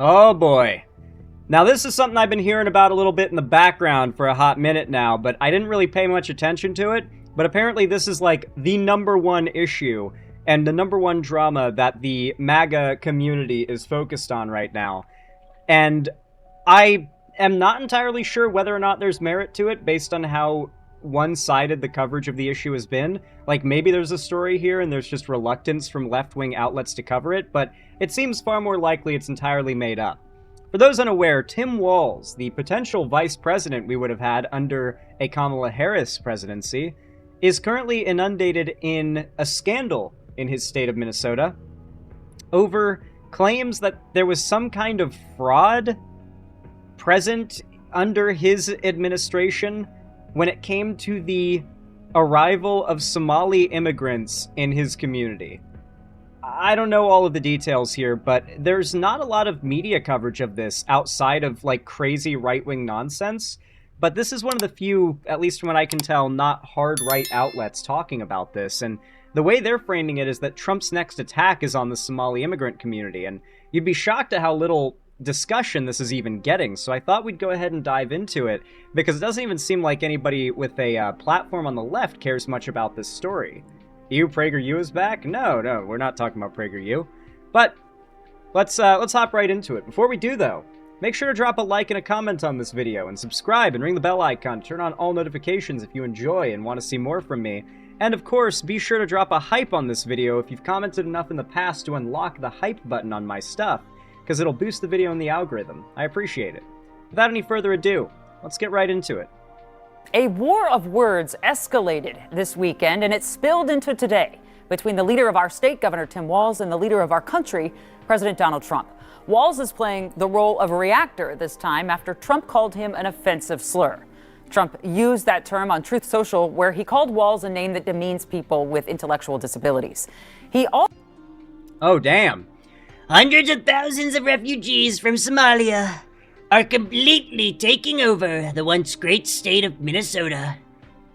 Oh boy. Now this is something I've been hearing about a little bit in the background for a hot minute now, but I didn't really pay much attention to it. But apparently this is like the #1 issue and the #1 drama that the MAGA community is focused on right now. And I am not entirely sure whether or not there's merit to it based on how one-sided the coverage of the issue has been. Like, maybe there's a story here and there's just reluctance from left-wing outlets to cover it, but it seems far more likely it's entirely made up. For those unaware, Tim Walz, the potential vice president we would have had under a Kamala Harris presidency, is currently inundated in a scandal in his state of Minnesota over claims that there was some kind of fraud present under his administration when it came to the arrival of Somali immigrants in his community. I don't know all of the details here, but there's not a lot of media coverage of this outside of, like, crazy right-wing nonsense. But this is one of the few, at least from what I can tell, not hard-right outlets talking about this. And the way they're framing it is that Trump's next attack is on the Somali immigrant community. And you'd be shocked at how little discussion this is even getting. So I thought we'd go ahead and dive into it, because it doesn't even seem like anybody with a platform on the left cares much about this story. PragerU is back? No, we're not talking about PragerU. But let's hop right into it. Before we do, though, make sure to drop a like and a comment on this video, and subscribe and ring the bell icon to turn on all notifications if you enjoy and want to see more from me. And of course, be sure to drop a hype on this video if you've commented enough in the past to unlock the hype button on my stuff, because it'll boost the video in the algorithm. I appreciate it. Without any further ado, let's get right into it. A war of words escalated this weekend, and it spilled into today between the leader of our state, Governor Tim Walz, and the leader of our country, President Donald Trump. Walz is playing the role of a reactor this time after Trump called him an offensive slur. Trump used that term on Truth Social, where he called Walz a name that demeans people with intellectual disabilities. He also... Oh, damn. Hundreds of thousands of refugees from Somalia are completely taking over the once great state of Minnesota.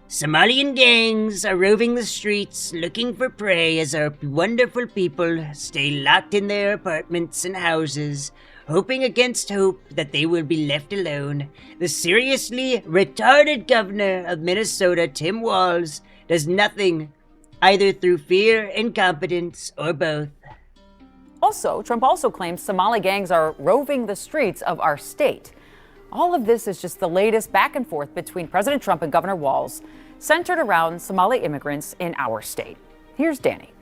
Somalian gangs are roving the streets looking for prey as our wonderful people stay locked in their apartments and houses, hoping against hope that they will be left alone. The seriously retarded governor of Minnesota, Tim Walz, does nothing, either through fear, incompetence, or both. Trump also claims Somali gangs are roving the streets of our state. All of this is just the latest back and forth between President Trump and Governor Walz, centered around Somali immigrants in our state. Here's Danny.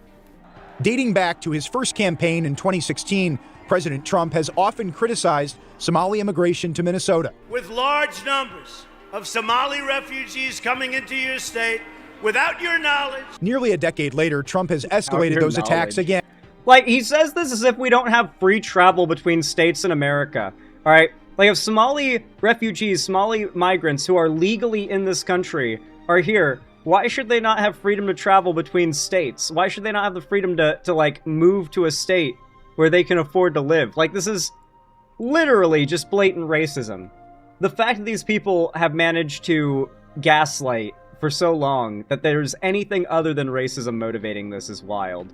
Dating back to his first campaign in 2016, President Trump has often criticized Somali immigration to Minnesota. With large numbers of Somali refugees coming into your state without your knowledge. Nearly a decade later, Trump has escalated those attacks again. Like, he says this as if we don't have free travel between states in America, all right? Like, if Somali refugees, Somali migrants who are legally in this country are here, why should they not have freedom to travel between states? Why should they not have the freedom to like, move to a state where they can afford to live? Like, this is literally just blatant racism. The fact that these people have managed to gaslight for so long that there's anything other than racism motivating this is wild.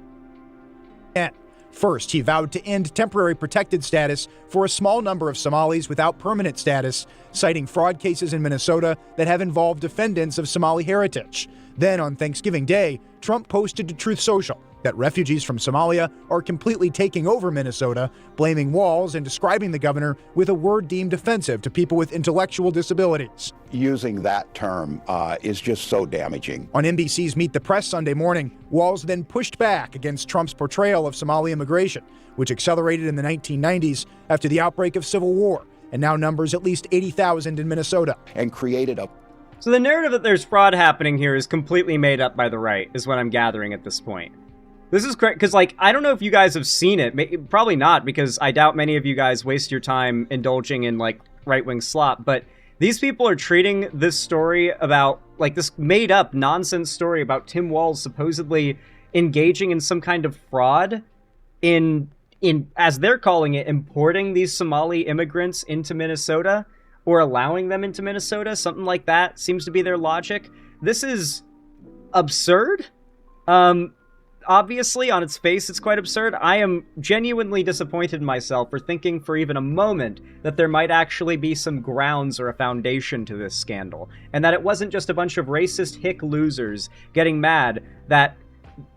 First, he vowed to end temporary protected status for a small number of Somalis without permanent status, citing fraud cases in Minnesota that have involved defendants of Somali heritage. Then, on Thanksgiving Day, Trump posted to Truth Social that refugees from Somalia are completely taking over Minnesota, blaming Walz and describing the governor with a word deemed offensive to people with intellectual disabilities. Using that term is just so damaging. On NBC's Meet the Press Sunday morning, Walz then pushed back against Trump's portrayal of Somali immigration, which accelerated in the 1990s after the outbreak of civil war, and now numbers at least 80,000 in Minnesota. And created a... So the narrative that there's fraud happening here is completely made up by the right, is what I'm gathering at this point. This is correct, because, like, I don't know if you guys have seen it. Probably not, because I doubt many of you guys waste your time indulging in, like, right-wing slop. But these people are treating this story about, like, this made-up nonsense story about Tim Walz supposedly engaging in some kind of fraud in, as they're calling it, importing these Somali immigrants into Minnesota, or allowing them into Minnesota. Something like that seems to be their logic. This is absurd. obviously, on its face, it's quite absurd. I am genuinely disappointed in myself for thinking for even a moment that there might actually be some grounds or a foundation to this scandal, and that it wasn't just a bunch of racist hick losers getting mad that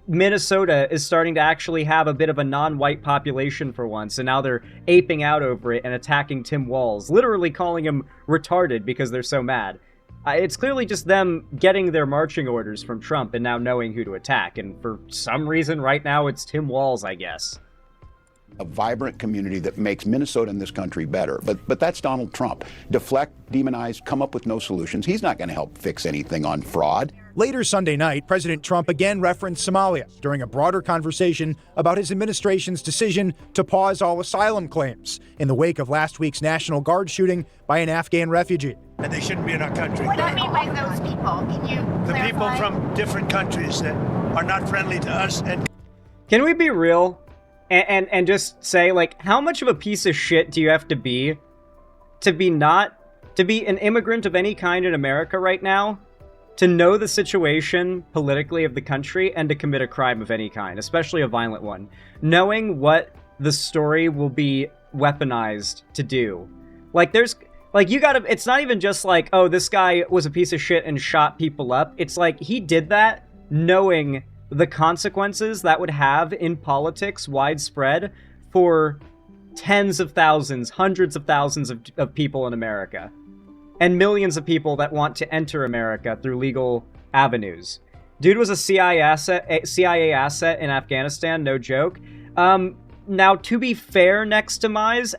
Minnesota is starting to actually have a bit of a non-white population for once, and now they're aping out over it and attacking Tim Walz, literally calling him retarded because they're so mad. It's clearly just them getting their marching orders from Trump and now knowing who to attack, and for some reason right now it's Tim Walz, I guess. A vibrant community that makes Minnesota and this country better. But that's Donald Trump. Deflect, demonize, come up with no solutions. He's not going to help fix anything on fraud. Later Sunday night, President Trump again referenced Somalia during a broader conversation about his administration's decision to pause all asylum claims in the wake of last week's National Guard shooting by an Afghan refugee. And they shouldn't be in our country. What do you mean by those people? Can you The clarify? people from different countries that are not friendly to us. And Can we be real and just say, like, how much of a piece of shit do you have to be an immigrant of any kind in America right now, to know the situation politically of the country and to commit a crime of any kind, especially a violent one, knowing what the story will be weaponized to do? Like, it's not even just like, oh, this guy was a piece of shit and shot people up. It's like, he did that knowing the consequences that would have in politics widespread for tens of thousands, hundreds of thousands of people in America, and millions of people that want to enter America through legal avenues. Dude was a CIA asset in Afghanistan, no joke. Now, to be fair, next to Mize,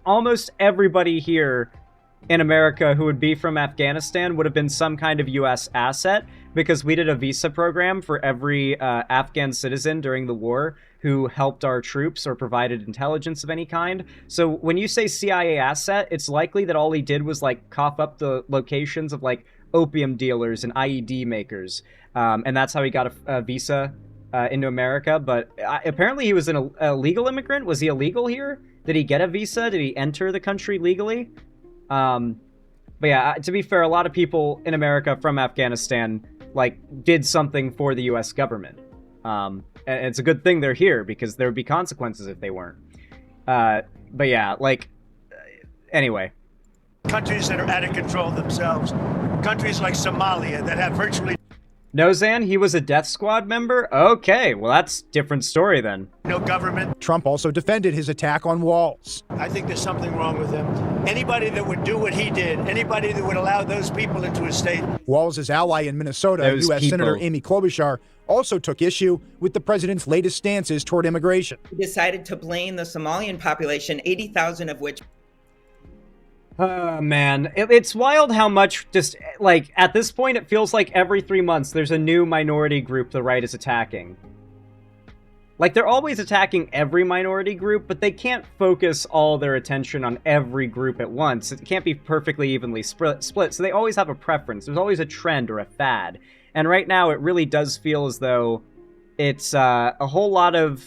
almost everybody here in America who would be from Afghanistan would have been some kind of U.S. asset, because we did a visa program for every Afghan citizen during the war who helped our troops or provided intelligence of any kind. So when you say CIA asset, it's likely that all he did was like cough up the locations of like opium dealers and IED makers. And that's how he got a visa into America. But apparently he was an illegal immigrant. Was he illegal here? Did he get a visa? Did he enter the country legally? But yeah, to be fair, a lot of people in America from Afghanistan like did something for the U.S. government. And it's a good thing they're here, because there would be consequences if they weren't. But yeah, like, anyway. countries that are out of control themselves. Countries like Somalia that have virtually No, Zan, he was a Death Squad member? Okay, well that's different story then. no government. Trump also defended his attack on Walz. I think there's something wrong with him. Anybody that would do what he did, anybody that would allow those people into his state. Walz's ally in Minnesota, Those U.S. people. Senator Amy Klobuchar, also took issue with the president's latest stances toward immigration. Decided to blame the Somalian population, 80,000 of which. Oh, man. It's wild how much just, like, at this point it feels like every 3 months there's a new minority group the right is attacking. Like, they're always attacking every minority group, but they can't focus all their attention on every group at once. It can't be perfectly evenly split, so they always have a preference. There's always a trend or a fad. And right now it really does feel as though it's a whole lot of...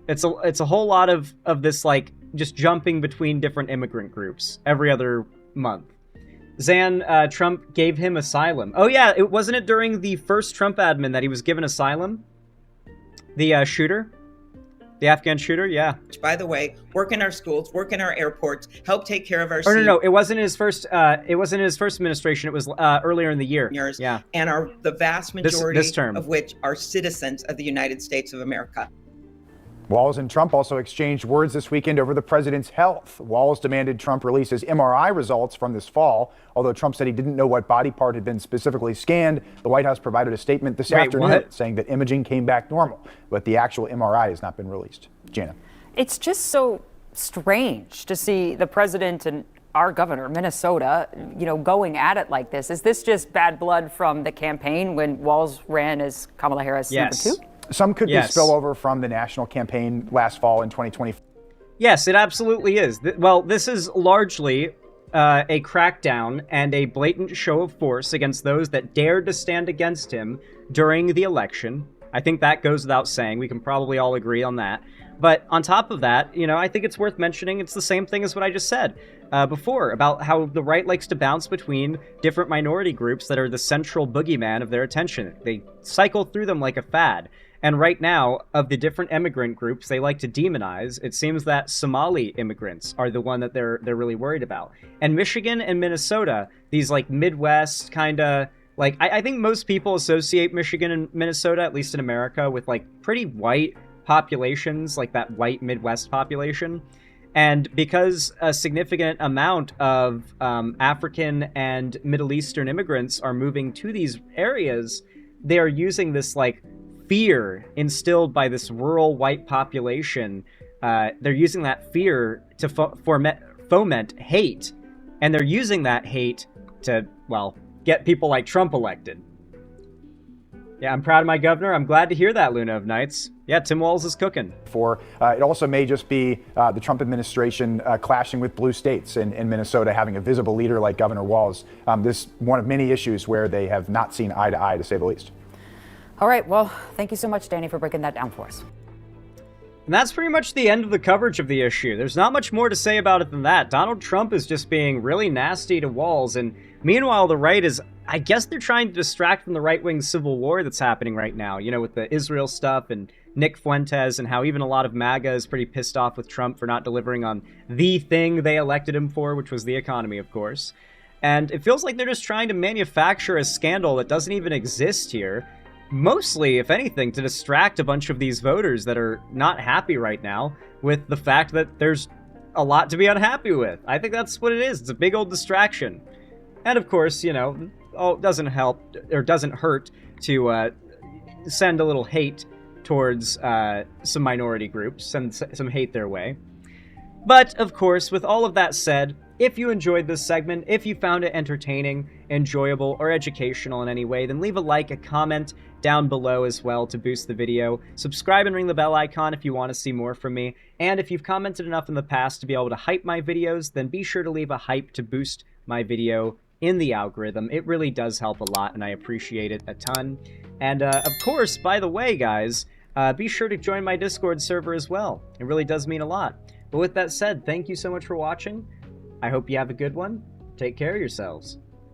It's a whole lot of this, like, just jumping between different immigrant groups every other month. Zan, Trump gave him asylum. Oh yeah, wasn't it during the first Trump admin that he was given asylum? The shooter? The Afghan shooter, yeah. Which, by the way, work in our schools, work in our airports, help take care of our Oh no, it wasn't his first. It wasn't in his first administration. It was earlier in the year. seniors, Yeah. and are the vast majority this term. of which are citizens of the United States of America. Walz and Trump also exchanged words this weekend over the president's health. Walz demanded Trump release his MRI results from this fall. Although Trump said he didn't know what body part had been specifically scanned, the White House provided a statement this afternoon what? saying that imaging came back normal, but the actual MRI has not been released. Jana. It's just so strange to see the president and our governor, Minnesota, going at it like this. Is this just bad blood from the campaign when Walz ran as Kamala Harris Yes. number 2? Some could Yes. be spillover from the national campaign last fall in 2020. Yes, it absolutely is. Well, this is largely a crackdown and a blatant show of force against those that dared to stand against him during the election. I think that goes without saying. We can probably all agree on that. But on top of that, I think it's worth mentioning it's the same thing as what I just said before about how the right likes to bounce between different minority groups that are the central boogeyman of their attention. They cycle through them like a fad. And right now, of the different immigrant groups they like to demonize, it seems that Somali immigrants are the one that they're really worried about. And Michigan and Minnesota, these like Midwest kind of, like, I think most people associate Michigan and Minnesota, at least in America, with like pretty white populations, like that white Midwest population. And because a significant amount of African and Middle Eastern immigrants are moving to these areas, they are using this like fear instilled by this rural white population. They're using that fear to foment hate, and they're using that hate to, well, get people like Trump elected. Yeah, I'm proud of my governor. I'm glad to hear that, Luna of Nights. Yeah, Tim Walz is cooking. It also may just be the Trump administration clashing with blue states in Minnesota, having a visible leader like Governor Walz. This is one of many issues where they have not seen eye to eye, to say the least. All right, well, thank you so much, Danny, for breaking that down for us. And that's pretty much the end of the coverage of the issue. There's not much more to say about it than that. Donald Trump is just being really nasty to Walz, and meanwhile, the right is, I guess they're trying to distract from the right-wing civil war that's happening right now, you know, with the Israel stuff and Nick Fuentes, and how even a lot of MAGA is pretty pissed off with Trump for not delivering on the thing they elected him for, which was the economy, of course. And it feels like they're just trying to manufacture a scandal that doesn't even exist here. Mostly, if anything, to distract a bunch of these voters that are not happy right now with the fact that there's a lot to be unhappy with. I think that's what it is. It's a big old distraction. And of course, you know, it doesn't help or doesn't hurt to send a little hate towards some minority groups, send some hate their way. But of course, with all of that said, if you enjoyed this segment, if you found it entertaining, enjoyable, or educational in any way, then leave a like, a comment down below as well to boost the video. Subscribe and ring the bell icon if you want to see more from me. And if you've commented enough in the past to be able to hype my videos, then be sure to leave a hype to boost my video in the algorithm. It really does help a lot, and I appreciate it a ton. And of course, by the way, guys, be sure to join my Discord server as well. It really does mean a lot. But with that said, thank you so much for watching. I hope you have a good one. Take care of yourselves.